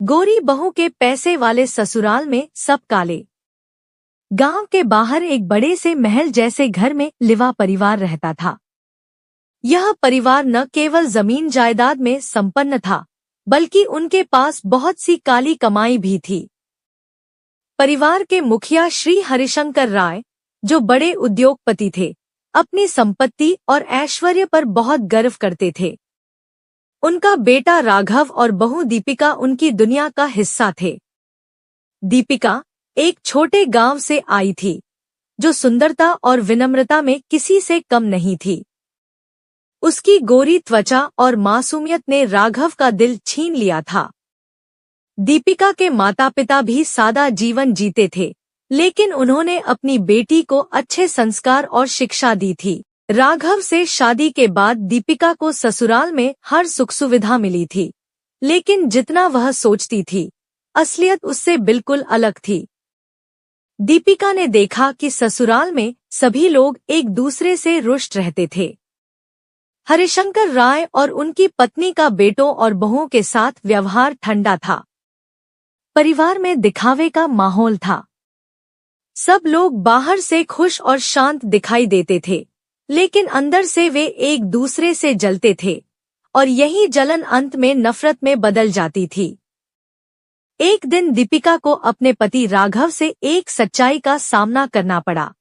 गोरी बहू के पैसे वाले ससुराल में सब काले। गांव के बाहर एक बड़े से महल जैसे घर में लिवा परिवार रहता था। यह परिवार न केवल जमीन जायदाद में संपन्न था, बल्कि उनके पास बहुत सी काली कमाई भी थी। परिवार के मुखिया श्री हरिशंकर राय, जो बड़े उद्योगपति थे, अपनी संपत्ति और ऐश्वर्य पर बहुत गर्व करते थे। उनका बेटा राघव और बहू दीपिका उनकी दुनिया का हिस्सा थे। दीपिका एक छोटे गांव से आई थी, जो सुंदरता और विनम्रता में किसी से कम नहीं थी। उसकी गोरी त्वचा और मासूमियत ने राघव का दिल छीन लिया था। दीपिका के माता पिता भी सादा जीवन जीते थे, लेकिन उन्होंने अपनी बेटी को अच्छे संस्कार और शिक्षा दी थी। राघव से शादी के बाद दीपिका को ससुराल में हर सुख सुविधा मिली थी, लेकिन जितना वह सोचती थी, असलियत उससे बिल्कुल अलग थी। दीपिका ने देखा कि ससुराल में सभी लोग एक दूसरे से रुष्ट रहते थे। हरिशंकर राय और उनकी पत्नी का बेटों और बहुओं के साथ व्यवहार ठंडा था। परिवार में दिखावे का माहौल था। सब लोग बाहर से खुश और शांत दिखाई देते थे, लेकिन अंदर से वे एक दूसरे से जलते थे, और यही जलन अंत में नफरत में बदल जाती थी। एक दिन दीपिका को अपने पति राघव से एक सच्चाई का सामना करना पड़ा।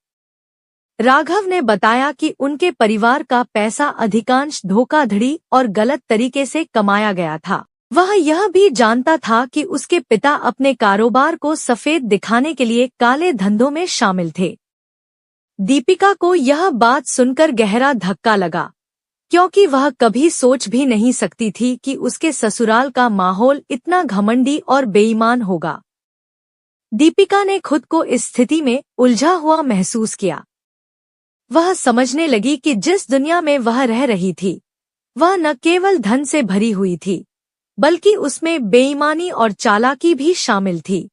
राघव ने बताया कि उनके परिवार का पैसा अधिकांश धोखाधड़ी और गलत तरीके से कमाया गया था। वह यह भी जानता था कि उसके पिता अपने कारोबार को सफेद दिखाने के लिए काले धंधों में शामिल थे। दीपिका को यह बात सुनकर गहरा धक्का लगा, क्योंकि वह कभी सोच भी नहीं सकती थी कि उसके ससुराल का माहौल इतना घमंडी और बेईमान होगा। दीपिका ने खुद को इस स्थिति में उलझा हुआ महसूस किया। वह समझने लगी कि जिस दुनिया में वह रह रही थी, वह न केवल धन से भरी हुई थी, बल्कि उसमें बेईमानी और चालाकी भी शामिल थी।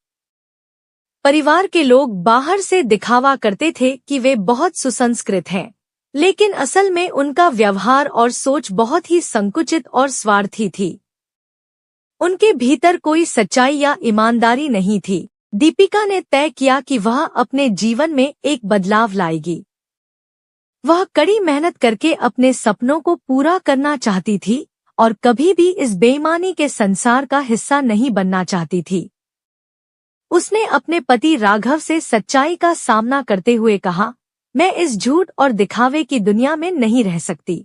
परिवार के लोग बाहर से दिखावा करते थे कि वे बहुत सुसंस्कृत हैं, लेकिन असल में उनका व्यवहार और सोच बहुत ही संकुचित और स्वार्थी थी। उनके भीतर कोई सच्चाई या ईमानदारी नहीं थी। दीपिका ने तय किया कि वह अपने जीवन में एक बदलाव लाएगी। वह कड़ी मेहनत करके अपने सपनों को पूरा करना चाहती थी और कभी भी इस बेईमानी के संसार का हिस्सा नहीं बनना चाहती थी। उसने अपने पति राघव से सच्चाई का सामना करते हुए कहा, मैं इस झूठ और दिखावे की दुनिया में नहीं रह सकती।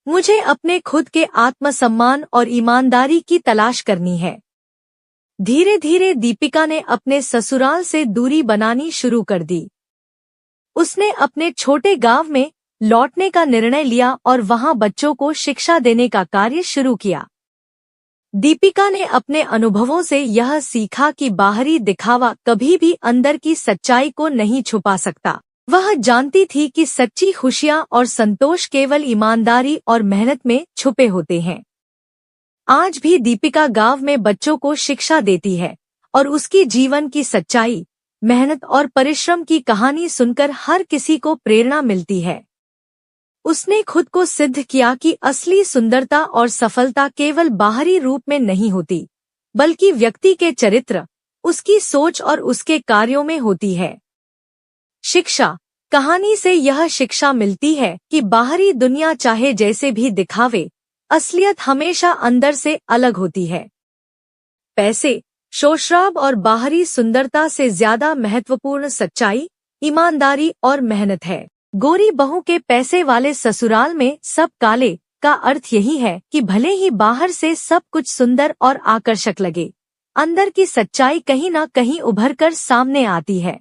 मुझे अपने खुद के आत्मसम्मान और ईमानदारी की तलाश करनी है। धीरे धीरे दीपिका ने अपने ससुराल से दूरी बनानी शुरू कर दी। उसने अपने छोटे गांव में लौटने का निर्णय लिया और वहां बच्चों को शिक्षा देने का कार्य शुरू किया। दीपिका ने अपने अनुभवों से यह सीखा कि बाहरी दिखावा कभी भी अंदर की सच्चाई को नहीं छुपा सकता। वह जानती थी कि सच्ची खुशियां और संतोष केवल ईमानदारी और मेहनत में छुपे होते हैं। आज भी दीपिका गांव में बच्चों को शिक्षा देती है, और उसकी जीवन की सच्चाई, मेहनत और परिश्रम की कहानी सुनकर हर किसी को प्रेरणा मिलती है। उसने खुद को सिद्ध किया कि असली सुंदरता और सफलता केवल बाहरी रूप में नहीं होती, बल्कि व्यक्ति के चरित्र, उसकी सोच और उसके कार्यों में होती है। शिक्षा। कहानी से यह शिक्षा मिलती है कि बाहरी दुनिया चाहे जैसे भी दिखावे, असलियत हमेशा अंदर से अलग होती है। पैसे, शोषराब और बाहरी सुंदरता से ज्यादा महत्वपूर्ण सच्चाई, ईमानदारी और मेहनत है। गोरी बहू के पैसे वाले ससुराल में सब काले का अर्थ यही है कि भले ही बाहर से सब कुछ सुंदर और आकर्षक लगे, अंदर की सच्चाई कहीं न कहीं उभर कर सामने आती है।